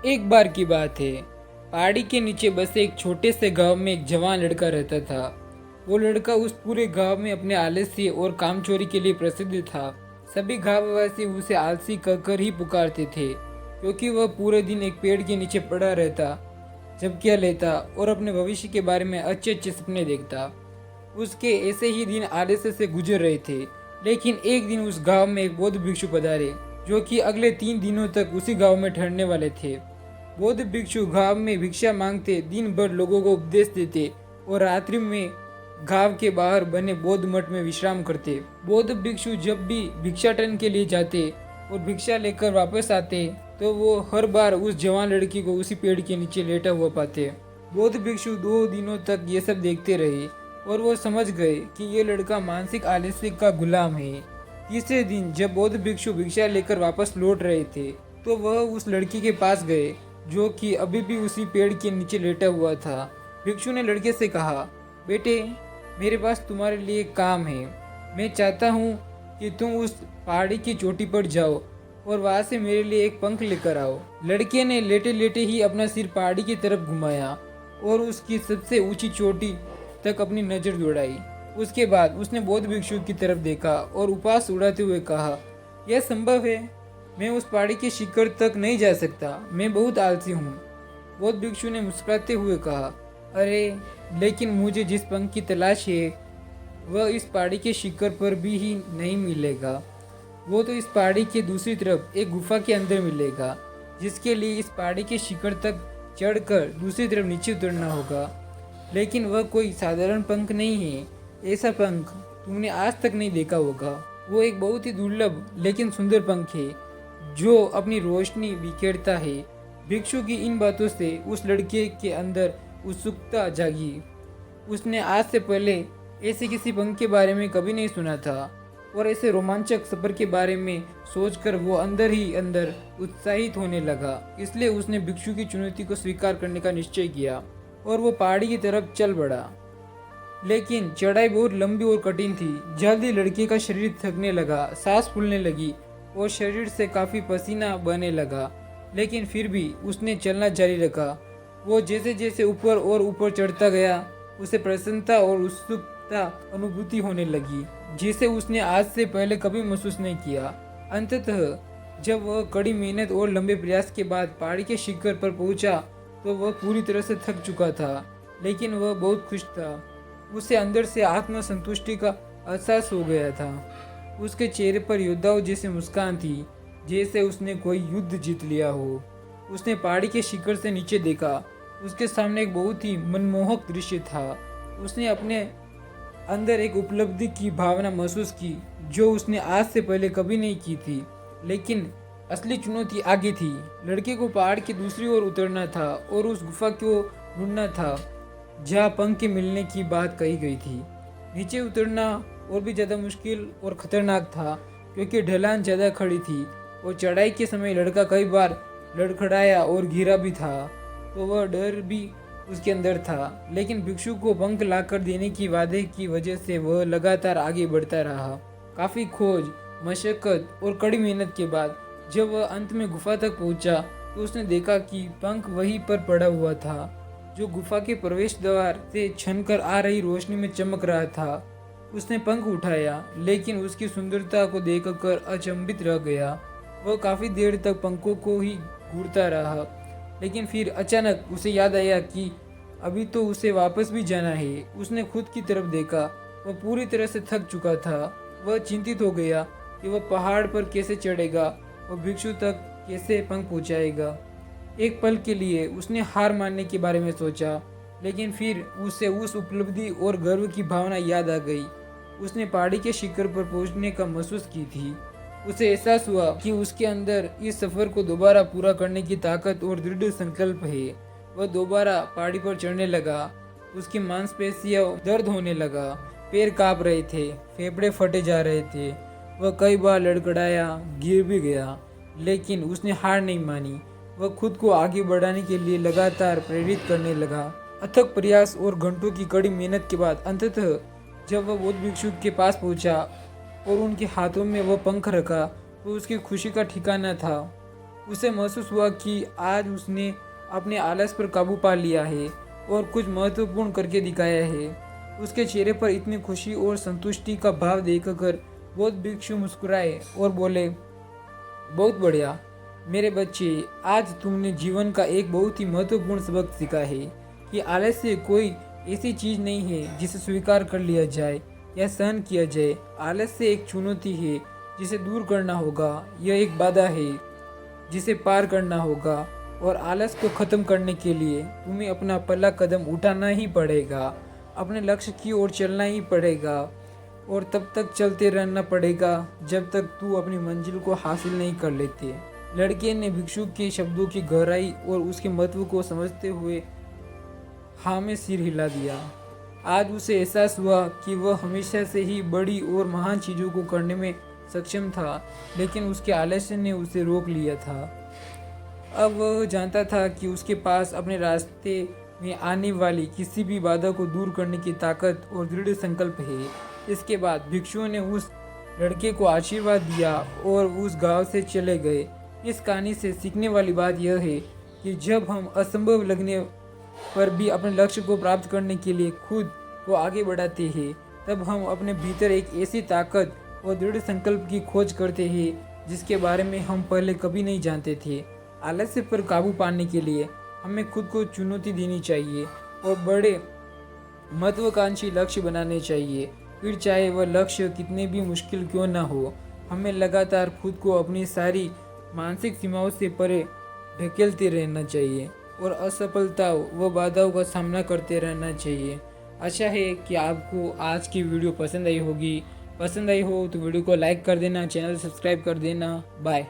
एक बार की बात है। पहाड़ी के नीचे बसे एक छोटे से गांव में एक जवान लड़का रहता था। वो लड़का उस पूरे गांव में अपने आलस्य और कामचोरी के लिए प्रसिद्ध था। सभी गांववासी उसे आलसी कहकर ही पुकारते थे, क्योंकि वह पूरे दिन एक पेड़ के नीचे पड़ा रहता, झपकियां लेता और अपने भविष्य के बारे में अच्छे अच्छे सपने देखता। उसके ऐसे ही दिन आलस्य से गुजर रहे थे। लेकिन एक दिन उस गांव में एक बौद्ध भिक्षु पधारे, जो कि अगले 3 दिनों तक उसी गांव में ठहरने वाले थे। बौद्ध भिक्षु गांव में भिक्षा मांगते, दिन भर लोगों को उपदेश देते और रात्रि में गांव के बाहर बने बौद्ध मठ में विश्राम करते। बौद्ध भिक्षु जब भी भिक्षाटन के लिए जाते और भिक्षा लेकर वापस आते, तो वो हर बार उस जवान लड़की को उसी पेड़ के नीचे लेटा हुआ पाते। बौद्ध भिक्षु 2 दिनों तक ये सब देखते रहे और वो समझ गए कि ये लड़का मानसिक आलस्य का गुलाम है। तीसरे दिन जब बौद्ध भिक्षु भिक्षा लेकर वापस लौट रहे थे, तो वह उस लड़की के पास गए, जो कि अभी भी उसी पेड़ के नीचे लेटा हुआ था। भिक्षु ने लड़के से कहा, बेटे, मेरे पास तुम्हारे लिए एक काम है। मैं चाहता हूँ कि तुम उस पहाड़ी की चोटी पर जाओ और वहाँ से मेरे लिए एक पंख लेकर आओ। लड़के ने लेटे लेटे ही अपना सिर पहाड़ी की तरफ घुमाया और उसकी सबसे ऊंची चोटी तक अपनी नजर दौड़ाई। उसके बाद उसने बौद्ध भिक्षु की तरफ देखा और उपहास उड़ाते हुए कहा, यह संभव है? मैं उस पहाड़ी के शिखर तक नहीं जा सकता, मैं बहुत आलसी हूँ। बौद्ध भिक्षु ने मुस्कुराते हुए कहा, अरे, लेकिन मुझे जिस पंख की तलाश है वह इस पहाड़ी के शिखर पर भी ही नहीं मिलेगा। वो तो इस पहाड़ी के दूसरी तरफ एक गुफा के अंदर मिलेगा, जिसके लिए इस पहाड़ी के शिखर तक चढ़कर दूसरी तरफ नीचे उतरना होगा। लेकिन वह कोई साधारण पंख नहीं है। ऐसा पंख तुमने आज तक नहीं देखा होगा। वो एक बहुत ही दुर्लभ लेकिन सुंदर पंख है, जो अपनी रोशनी बिखेरता है। भिक्षु की इन बातों से उस लड़के के अंदर उत्सुकता जागी। उसने आज से पहले ऐसे किसी पंख के बारे में कभी नहीं सुना था और ऐसे रोमांचक सफर के बारे में सोचकर वो अंदर ही अंदर उत्साहित होने लगा। इसलिए उसने भिक्षु की चुनौती को स्वीकार करने का निश्चय किया और वो पहाड़ी की तरफ चल बढ़ा। लेकिन चढ़ाई बहुत लंबी और कठिन थी। जल्दी लड़के का शरीर थकने लगा, सांस फूलने लगी और शरीर से काफी पसीना बहने लगा। लेकिन फिर भी उसने चलना जारी रखा। वो जैसे जैसे ऊपर और ऊपर चढ़ता गया, उसे प्रसन्नता और उत्सुकता अनुभूति होने लगी, जिसे उसने आज से पहले कभी महसूस नहीं किया। अंततः जब वह कड़ी मेहनत और लंबे प्रयास के बाद पहाड़ी के शिखर पर पहुंचा, तो वह पूरी तरह से थक चुका था, लेकिन वह बहुत खुश था। उसे अंदर से आत्मसंतुष्टि का एहसास हो गया था। उसके चेहरे पर योद्धाओं जैसी मुस्कान थी, जैसे उसने कोई युद्ध जीत लिया हो। उसने पहाड़ी के शिखर से नीचे देखा। उसके सामने एक बहुत ही मनमोहक दृश्य था। उसने अपने अंदर एक उपलब्धि की भावना महसूस की, जो उसने आज से पहले कभी नहीं की थी। लेकिन असली चुनौती आगे थी। लड़के को पहाड़ की दूसरी ओर उतरना था और उस गुफा को ढूंढना था जहाँ पंख के मिलने की बात कही गई थी। नीचे उतरना और भी ज़्यादा मुश्किल और खतरनाक था, क्योंकि ढलान ज़्यादा खड़ी थी और चढ़ाई के समय लड़का कई बार लड़खड़ाया और गिरा भी था, तो वह डर भी उसके अंदर था। लेकिन भिक्षु को पंख लाकर देने की वादे की वजह से वह लगातार आगे बढ़ता रहा। काफ़ी खोज, मशक्कत और कड़ी मेहनत के बाद जब वह अंत में गुफा तक पहुंचा, तो उसने देखा कि पंख वहीं पर पड़ा हुआ था, जो गुफा के प्रवेश द्वार से छनकर आ रही रोशनी में चमक रहा था। उसने पंख उठाया, लेकिन उसकी सुंदरता को देखकर अचंभित रह गया। वह काफ़ी देर तक पंखों को ही घूरता रहा, लेकिन फिर अचानक उसे याद आया कि अभी तो उसे वापस भी जाना है। उसने खुद की तरफ देखा। वह पूरी तरह से थक चुका था। वह चिंतित हो गया कि वह पहाड़ पर कैसे चढ़ेगा और भिक्षु तक कैसे पंख पहुंचाएगा। एक पल के लिए उसने हार मानने के बारे में सोचा, लेकिन फिर उसे उस उपलब्धि और गर्व की भावना याद आ गई। उसने पहाड़ी के शिखर पर पहुंचने का महसूस की थी। उसे एहसास हुआ कि उसके अंदर इस सफर को दोबारा पूरा करने की ताकत और दृढ़ संकल्प है। वह दोबारा पहाड़ी पर चढ़ने लगा। उसकी मांसपेशियां दर्द होने लगा, पैर कांप रहे थे, फेफड़े फटे जा रहे थे। वह कई बार लड़खड़ाया, गिर भी गया, लेकिन उसने हार नहीं मानी। वह खुद को आगे बढ़ाने के लिए लगातार प्रेरित करने लगा। अथक प्रयास और घंटों की कड़ी मेहनत के बाद अंततः जब वह बौद्ध भिक्षु के पास पहुंचा और उनके हाथों में वह पंख रखा, तो उसकी खुशी का ठिकाना था। उसे महसूस हुआ कि आज उसने अपने आलस पर काबू पा लिया है और कुछ महत्वपूर्ण करके दिखाया है। उसके चेहरे पर इतनी खुशी और संतुष्टि का भाव देखकर बौद्ध भिक्षु मुस्कुराए और बोले, बहुत बढ़िया मेरे बच्चे, आज तुमने जीवन का एक बहुत ही महत्वपूर्ण सबक सीखा है कि आलस्य कोई ऐसी चीज नहीं है जिसे स्वीकार कर लिया जाए या सहन किया जाए। आलस्य एक चुनौती है जिसे दूर करना होगा। यह एक बाधा है जिसे पार करना होगा और आलस को खत्म करने के लिए तुम्हें अपना पहला कदम उठाना ही पड़ेगा। अपने लक्ष्य की ओर चलना ही पड़ेगा और तब तक चलते रहना पड़ेगा जब तक तू अपनी मंजिल को हासिल नहीं कर लेते। लड़के ने भिक्षु के शब्दों की गहराई और उसके महत्व को समझते हुए हाँ में सिर हिला दिया। आज उसे एहसास हुआ कि वह हमेशा से ही बड़ी और महान चीज़ों को करने में सक्षम था, लेकिन उसके आलस्य ने उसे रोक लिया था। अब वह जानता था कि उसके पास अपने रास्ते में आने वाली किसी भी बाधा को दूर करने की ताकत और दृढ़ संकल्प है। इसके बाद भिक्षुओं ने उस लड़के को आशीर्वाद दिया और उस गांव से चले गए। इस कहानी से सीखने वाली बात यह है कि जब हम असंभव लगने पर भी अपने लक्ष्य को प्राप्त करने के लिए खुद को आगे बढ़ाते हैं, तब हम अपने भीतर एक ऐसी ताकत और दृढ़ संकल्प की खोज करते हैं जिसके बारे में हम पहले कभी नहीं जानते थे। आलस्य पर काबू पाने के लिए हमें खुद को चुनौती देनी चाहिए और बड़े महत्वाकांक्षी लक्ष्य बनाने चाहिए। फिर चाहे वह लक्ष्य कितने भी मुश्किल क्यों ना हो, हमें लगातार खुद को अपनी सारी मानसिक सीमाओं से परे ढकेलते रहना चाहिए और असफलता व बाधाओं का सामना करते रहना चाहिए। आशा है कि आपको आज की वीडियो पसंद आई होगी। पसंद आई हो तो वीडियो को लाइक कर देना, चैनल सब्सक्राइब कर देना। बाय।